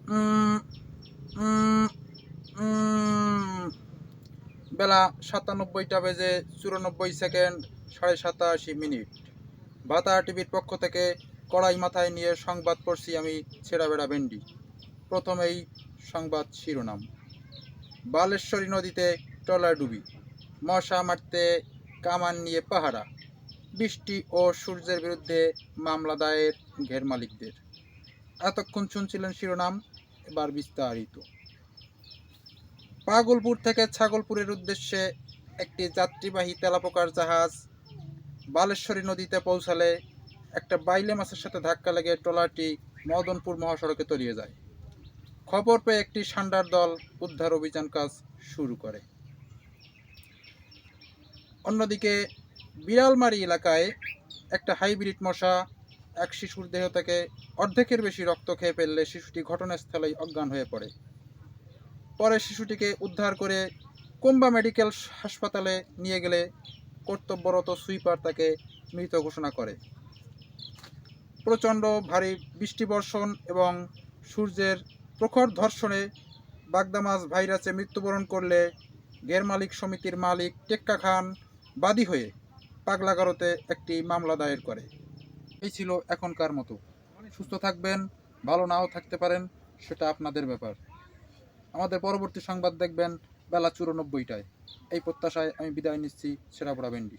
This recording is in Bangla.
উম, উম, উম, বেলা 97:94 7:87 বাতা টিভির পক্ষ থেকে কড়াই মাথায় নিয়ে সংবাদ পড়ছি আমি ছেঁড়াবেড়া ভেন্ডি। প্রথমেই সংবাদ শিরোনাম। বালেশ্বরী নদীতে ট্রলার ডুবি, মশা মারতে কামান নিয়ে পাহারা, বৃষ্টি ও সূর্যের বিরুদ্ধে মামলা দায়ের ঘের মালিকদের। এতক্ষণ শুনছিলেন শিরোনাম, এবার বিস্তারিত। পাগলপুর থেকে ছাগলপুরের উদ্দেশ্যে একটি যাত্রীবাহী তেলাপোকার জাহাজ বালেশ্বরী নদীতে পৌঁছালে একটা বাইলে মাছের সাথে ধাক্কা লেগে ট্রলারটি মদনপুর মহাসড়কে তলিয়ে যায়। খবর পেয়ে একটি সান্ডার দল উদ্ধার অভিযান কাজ শুরু করে। অন্যদিকে বিড়ালমারি এলাকায় একটা হাইব্রিড মশা এক শিশুর দেহ থেকে অর্ধেকের বেশি রক্ত খেয়ে ফেললে শিশুটি ঘটনাস্থলেই অজ্ঞান হয়ে পড়ে। পরে শিশুটিকে উদ্ধার করে কুম্বা মেডিকেল হাসপাতালে নিয়ে গেলে কর্তব্যরত সুইপার তাকে মৃত ঘোষণা করে। প্রচণ্ড ভারী বৃষ্টিবর্ষণ এবং সূর্যের প্রখর ধর্ষণে বাগদা মাছ ভাইরাসে মৃত্যুবরণ করলে ঘের মালিক সমিতির মালিক টেক্কা খান বাদী হয়ে পাগলাগারোতে একটি মামলা দায়ের করে। এই ছিল এখনকার মতো। সুস্থ থাকবেন, ভালো নাও থাকতে পারেন, সেটা আপনাদের ব্যাপার। আমাদের পরবর্তী সংবাদ দেখবেন বেলা 94টায়। এই প্রত্যাশায় আমি বিদায় নিচ্ছি। ছেঁড়াপড়া ভেন্ডি।